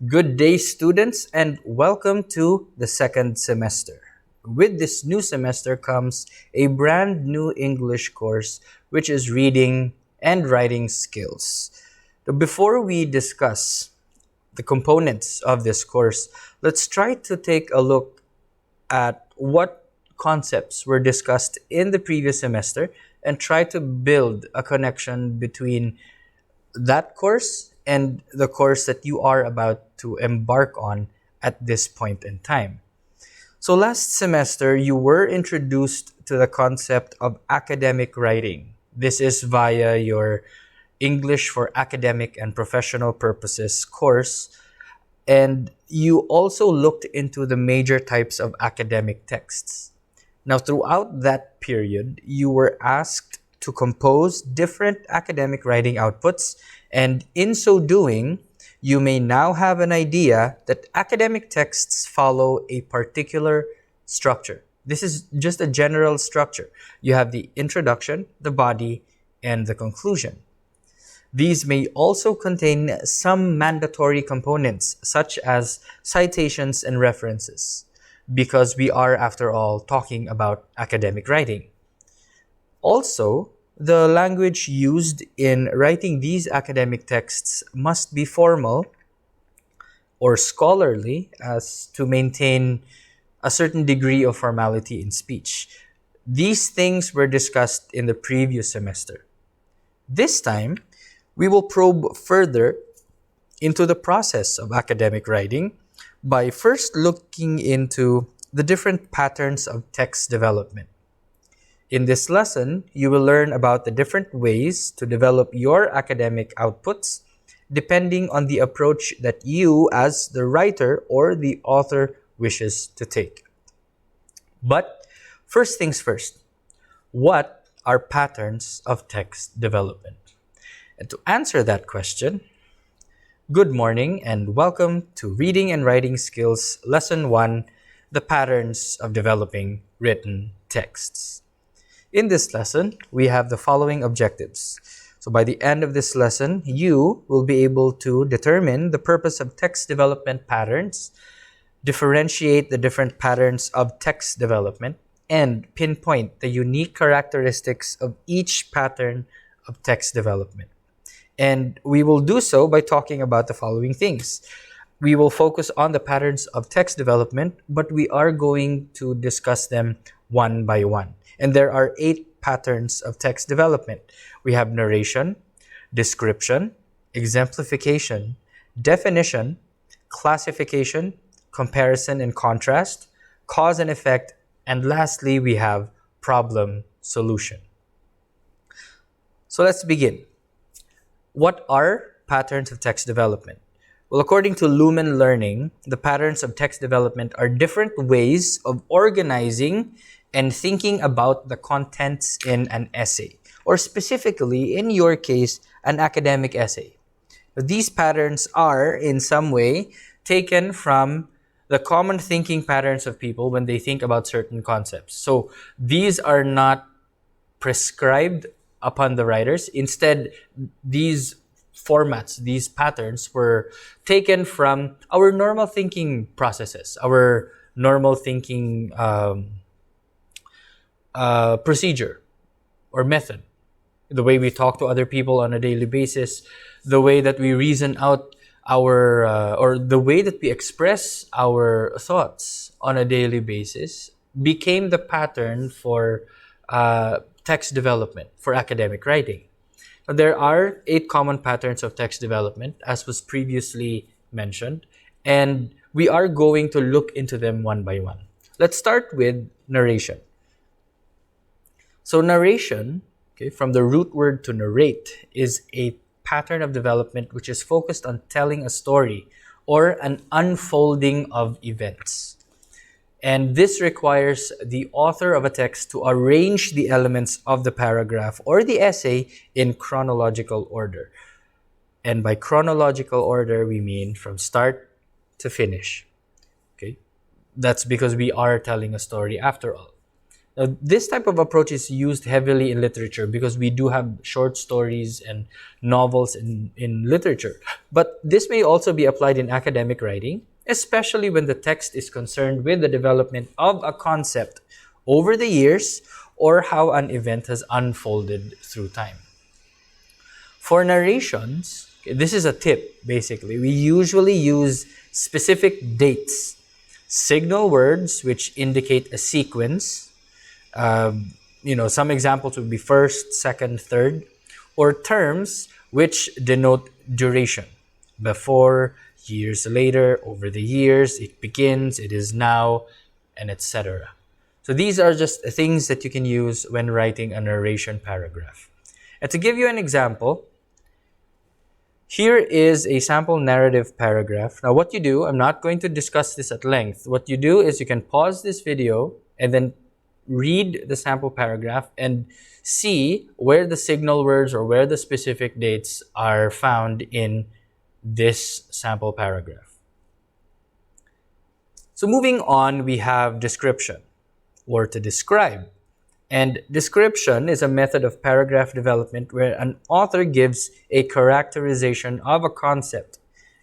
Good day, students, and welcome to the second semester. With this new semester comes a brand new English course, which is reading and writing skills. Before we discuss the components of this course, let's try to take a look at what concepts were discussed in the previous semester and try to build a connection between that course and the course that you are about to embark on at this point in time. So last semester, you were introduced to the concept of academic writing. This is via your English for Academic and Professional Purposes course. And you also looked into the major types of academic texts. Now, throughout that period, you were asked to compose different academic writing outputs, and in so doing, you may now have an idea that academic texts follow a particular structure. This is just a general structure. You have the introduction, the body, and the conclusion. These may also contain some mandatory components, such as citations and references, because we are, after all, talking about academic writing. Also, the language used in writing these academic texts must be formal or scholarly as to maintain a certain degree of formality in speech. These things were discussed in the previous semester. This time, we will probe further into the process of academic writing by first looking into the different patterns of text development. In this lesson, you will learn about the different ways to develop your academic outputs depending on the approach that you as the writer or the author wishes to take. But first things first, what are patterns of text development? And to answer that question, good morning and welcome to Reading and Writing Skills Lesson 1, The Patterns of Developing Written Texts. In this lesson, we have the following objectives. So by the end of this lesson, you will be able to determine the purpose of text development patterns, differentiate the different patterns of text development, and pinpoint the unique characteristics of each pattern of text development. And we will do so by talking about the following things. We will focus on the patterns of text development, but we are going to discuss them one by one. And there are 8 patterns of text development. We have narration, description, exemplification, definition, classification, comparison and contrast, cause and effect, and lastly, we have problem solution. So let's begin. What are patterns of text development? Well, according to Lumen Learning, the patterns of text development are different ways of organizing and thinking about the contents in an essay, or specifically, in your case, an academic essay. These patterns are, in some way, taken from the common thinking patterns of people when they think about certain concepts. So these are not prescribed upon the writers. Instead, these formats, these patterns were taken from our normal thinking processes, our normal thinking procedure or method. The way we talk to other people on a daily basis, the way that we reason out or the way that we express our thoughts on a daily basis became the pattern for text development for academic writing. Now, there are 8 common patterns of text development, as was previously mentioned, and we are going to look into them one by one. Let's start with narration. So narration, from the root word to narrate, is a pattern of development which is focused on telling a story or an unfolding of events. And this requires the author of a text to arrange the elements of the paragraph or the essay in chronological order. And by chronological order, we mean from start to finish. Okay? That's because we are telling a story after all. Now, this type of approach is used heavily in literature because we do have short stories and novels in literature. But this may also be applied in academic writing, especially when the text is concerned with the development of a concept over the years or how an event has unfolded through time. For narrations, this is a tip basically. We usually use specific dates, signal words which indicate a sequence. Some examples would be first, second, third, or terms which denote duration. Before, years later, over the years, it begins, it is now, and etc. So these are just things that you can use when writing a narration paragraph. And to give you an example, here is a sample narrative paragraph. Now what you do, I'm not going to discuss this at length. What you do is you can pause this video and then read the sample paragraph and see where the signal words or where the specific dates are found in this sample paragraph. So moving on, we have description, or to describe. And description is a method of paragraph development where an author gives a characterization of a concept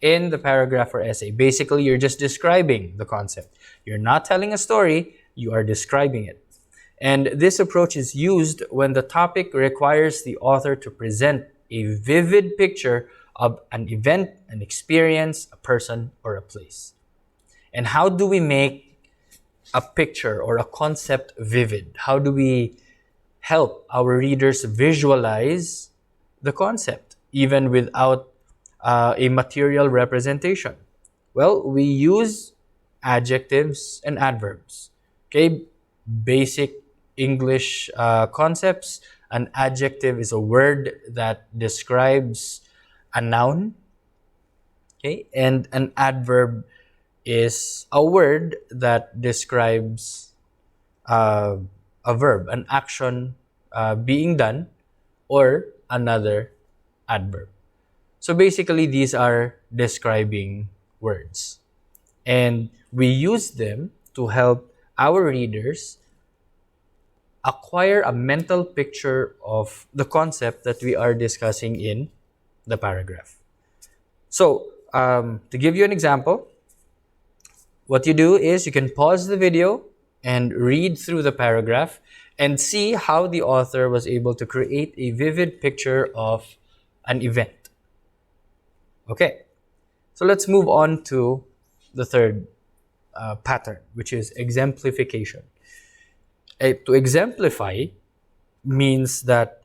in the paragraph or essay. Basically, you're just describing the concept. You're not telling a story, you are describing it. And this approach is used when the topic requires the author to present a vivid picture of an event, an experience, a person, or a place. And how do we make a picture or a concept vivid? How do we help our readers visualize the concept, even without a material representation? Well, we use adjectives and adverbs. Okay, basic English concepts. An adjective is a word that describes a noun. Okay, and an adverb is a word that describes a verb, an action being done, or another adverb. So basically, these are describing words. And we use them to help our readers acquire a mental picture of the concept that we are discussing in the paragraph. So, to give you an example, what you do is you can pause the video and read through the paragraph and see how the author was able to create a vivid picture of an event. Okay, so let's move on to the third pattern, which is exemplification. To exemplify means that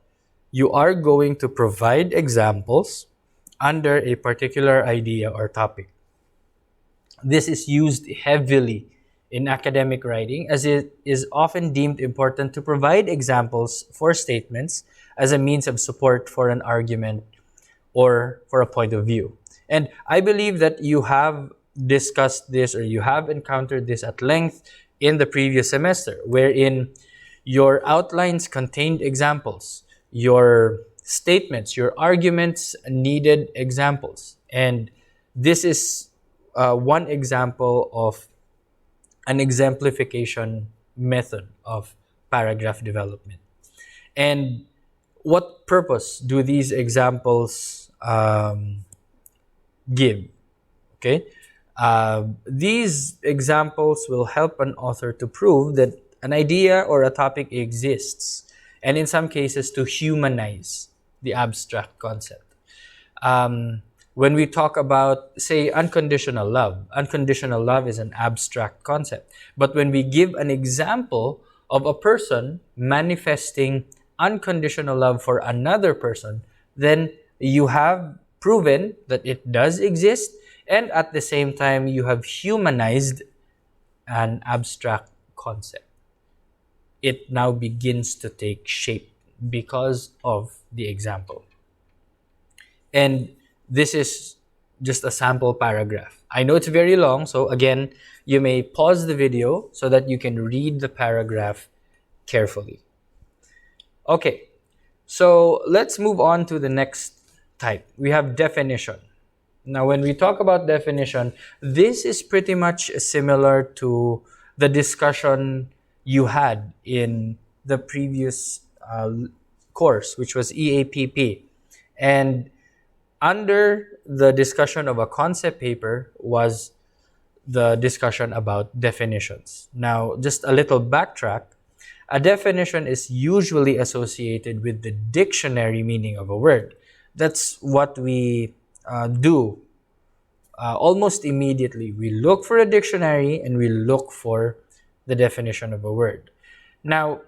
you are going to provide examples under a particular idea or topic. This is used heavily in academic writing, as it is often deemed important to provide examples for statements as a means of support for an argument or for a point of view. And I believe that you have discussed this, or you have encountered this at length in the previous semester, wherein your outlines contained examples, your statements, your arguments needed examples. And this is one example of an exemplification method of paragraph development. And what purpose do these examples give? Okay, these examples will help an author to prove that an idea or a topic exists, and in some cases to humanize the abstract concept. When we talk about, say, unconditional love is an abstract concept. But when we give an example of a person manifesting unconditional love for another person, then you have proven that it does exist, and at the same time, you have humanized an abstract concept. It now begins to take shape because of the example. And this is just a sample paragraph. I know it's very long, so again, you may pause the video so that you can read the paragraph carefully. Okay, so let's move on to the next type. We have definition. Now, when we talk about definition, this is pretty much similar to the discussion you had in the previous course, which was EAPP. And under the discussion of a concept paper was the discussion about definitions. Now, just a little backtrack. A definition is usually associated with the dictionary meaning of a word. That's what we do almost immediately. We look for a dictionary and we look for the definition of a word. Now,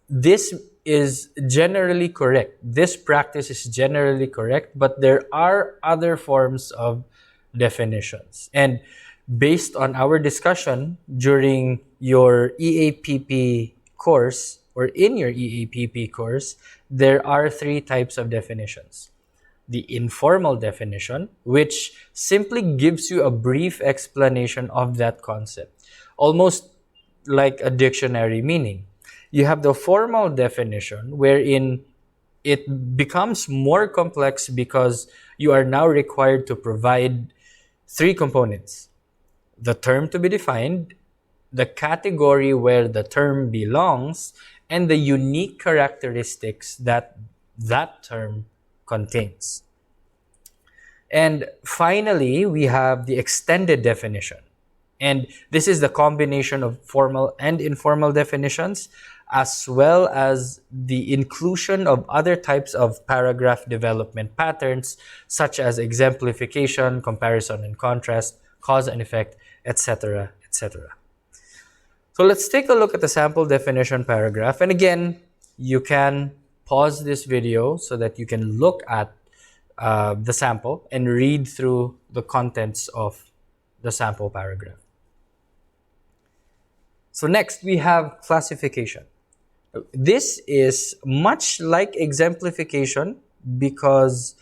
this is generally correct. This practice is generally correct, but there are other forms of definitions. And based on our discussion during your EAPP course, or in your EAPP course, there are three types of definitions. The informal definition, which simply gives you a brief explanation of that concept, almost like a dictionary meaning. You have the formal definition, wherein it becomes more complex because you are now required to provide three components: the term to be defined, the category where the term belongs, and the unique characteristics that that term contains. And finally, we have the extended definition. And this is the combination of formal and informal definitions, as well as the inclusion of other types of paragraph development patterns, such as exemplification, comparison and contrast, cause and effect, etc., etc. So let's take a look at the sample definition paragraph. And again, you can pause this video so that you can look at the sample and read through the contents of the sample paragraph. So next, we have classification. This is much like exemplification because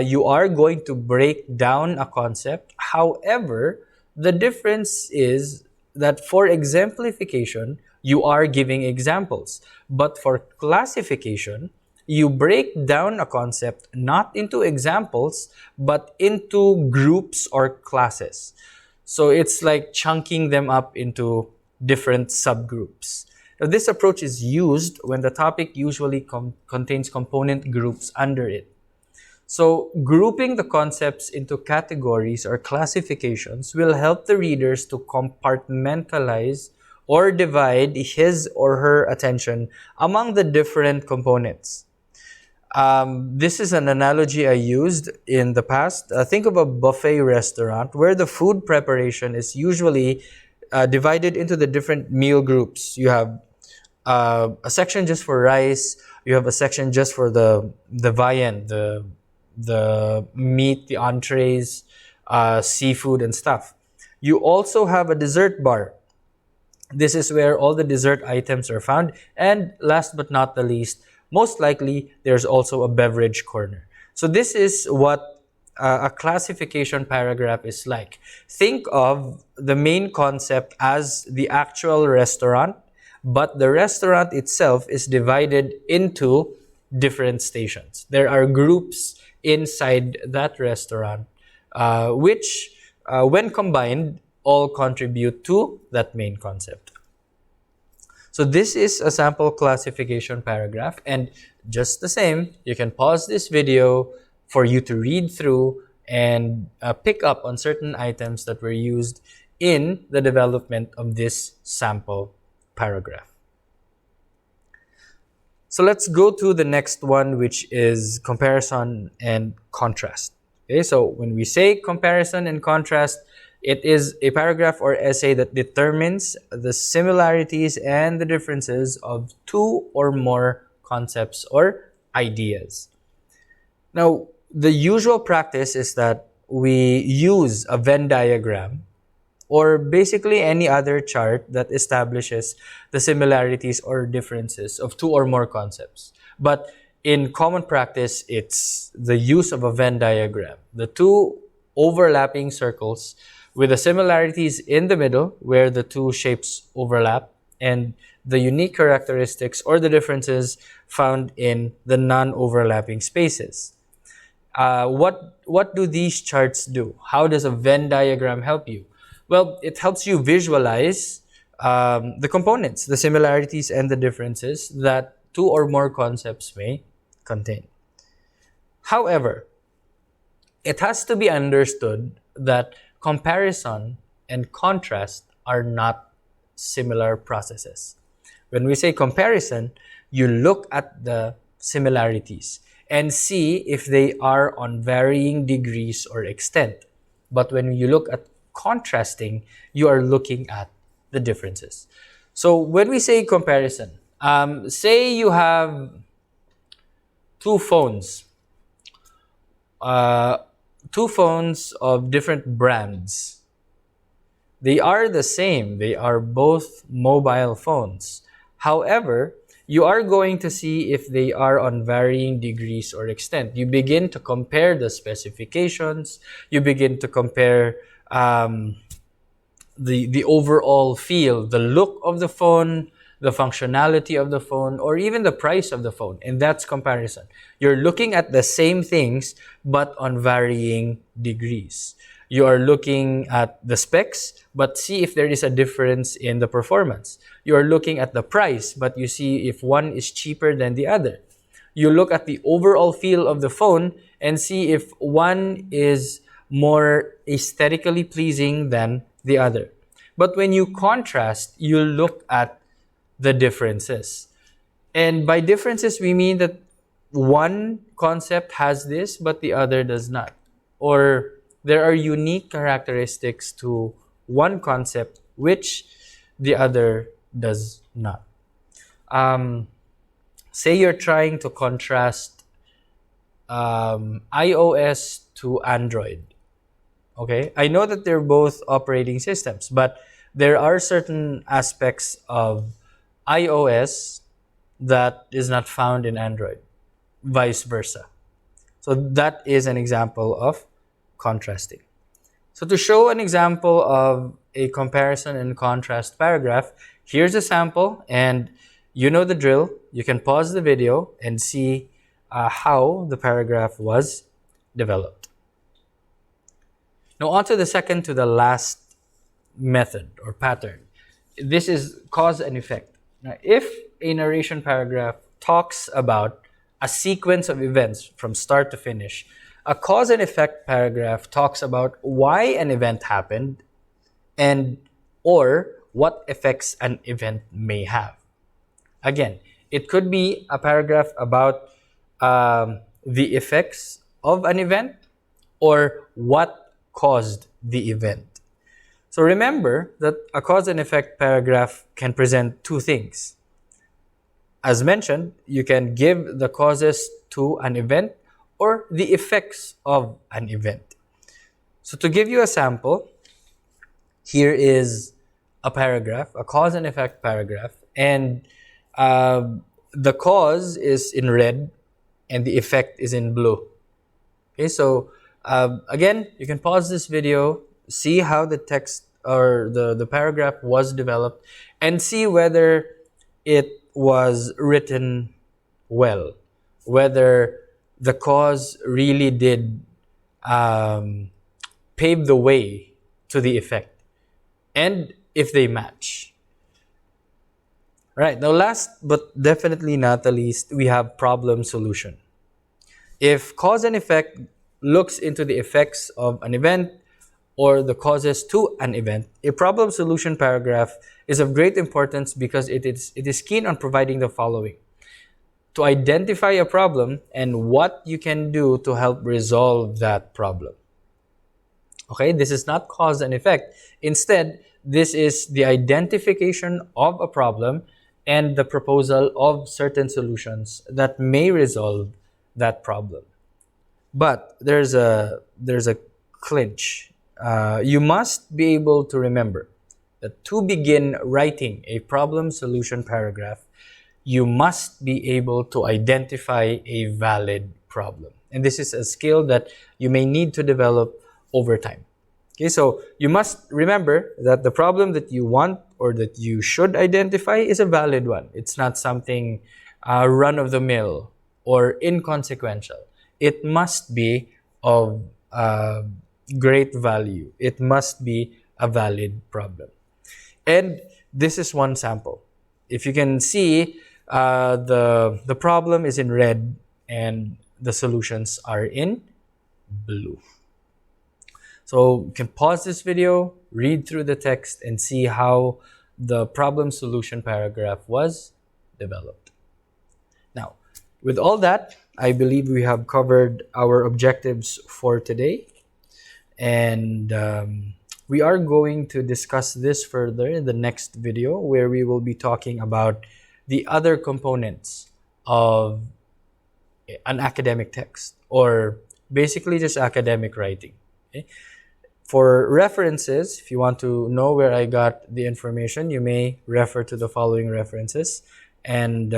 you are going to break down a concept. However, the difference is that for exemplification, you are giving examples. But for classification, you break down a concept not into examples, but into groups or classes. So it's like chunking them up into different subgroups. Now, this approach is used when the topic usually contains component groups under it. So grouping the concepts into categories or classifications will help the readers to compartmentalize or divide his or her attention among the different components. This is an analogy I used in the past. Think of a buffet restaurant where the food preparation is usually divided into the different meal groups. You have a section just for rice. You have a section just for the viand, the meat, the entrees, seafood and stuff. You also have a dessert bar. This is where all the dessert items are found. And last but not the least, most likely, there's also a beverage corner. So this is what a classification paragraph is like. Think of the main concept as the actual restaurant, but the restaurant itself is divided into different stations. There are groups inside that restaurant, which, when combined, all contribute to that main concept. So this is a sample classification paragraph, and just the same, you can pause this video for you to read through and pick up on certain items that were used in the development of this sample paragraph. So let's go to the next one, which is comparison and contrast. Okay, so when we say comparison and contrast, it is a paragraph or essay that determines the similarities and the differences of two or more concepts or ideas. Now, the usual practice is that we use a Venn diagram or basically any other chart that establishes the similarities or differences of two or more concepts. But in common practice, it's the use of a Venn diagram. The two overlapping circles with the similarities in the middle where the two shapes overlap, and the unique characteristics or the differences found in the non-overlapping spaces. What do these charts do? How does a Venn diagram help you? Well, it helps you visualize the components, the similarities and the differences that two or more concepts may contain. However, it has to be understood that comparison and contrast are not similar processes. When we say comparison, you look at the similarities and see if they are on varying degrees or extent. But when you look at contrasting, you are looking at the differences. So when we say comparison, say you have two phones, uh, two phones of different brands. They are the same. They are both mobile phones. However, you are going to see if they are on varying degrees or extent. You begin to compare the specifications. You begin to compare the overall feel, the look of the phone, the functionality of the phone, or even the price of the phone. And that's comparison. You're looking at the same things, but on varying degrees. You are looking at the specs, but see if there is a difference in the performance. You are looking at the price, but you see if one is cheaper than the other. You look at the overall feel of the phone and see if one is more aesthetically pleasing than the other. But when you contrast, you look at the differences. And by differences, we mean that one concept has this, but the other does not. Or there are unique characteristics to one concept, which the other does not. Say you're trying to contrast iOS to Android. Okay, I know that they're both operating systems, but there are certain aspects of iOS that is not found in Android, vice versa. So that is an example of contrasting. So to show an example of a comparison and contrast paragraph, here's a sample, and you know the drill. You can pause the video and see how the paragraph was developed. Now on to the second to the last method or pattern. This is cause and effect. Now, if a narration paragraph talks about a sequence of events from start to finish, a cause and effect paragraph talks about why an event happened and or what effects an event may have. Again, it could be a paragraph about the effects of an event or what caused the event. So remember that a cause and effect paragraph can present two things. As mentioned, you can give the causes to an event or the effects of an event. So to give you a sample, here is a paragraph, a cause and effect paragraph, and the cause is in red and the effect is in blue. Okay, so again, you can pause this video, see how the text or the paragraph was developed, and see whether it was written well, whether the cause really did pave the way to the effect, and if they match. Right, now last but definitely not the least, we have problem solution. If cause and effect looks into the effects of an event or the causes to an event, a problem solution paragraph is of great importance because it is keen on providing the following: to identify a problem and what you can do to help resolve that problem. Okay, this is not cause and effect. Instead, this is the identification of a problem and the proposal of certain solutions that may resolve that problem. But there's a clinch. You must be able to remember that to begin writing a problem solution paragraph, you must be able to identify a valid problem. And this is a skill that you may need to develop over time. Okay, so you must remember that the problem that you want or that you should identify is a valid one. It's not something run-of-the-mill or inconsequential. It must be of great value. It must be a valid problem. And this is one sample. If you can see, the problem is in red and the solutions are in blue. So you can pause this video, read through the text, and see how the problem solution paragraph was developed. Now, with all that, I believe we have covered our objectives for today. And we are going to discuss this further in the next video, where we will be talking about the other components of an academic text, or basically just academic writing. Okay? For references, if you want to know where I got the information, you may refer to the following references. And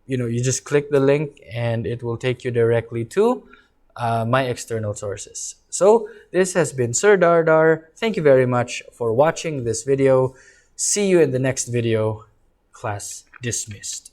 you just click the link and it will take you directly to my external sources. So this has been Sir Dardar. Thank you very much for watching this video. See you in the next video. Class dismissed.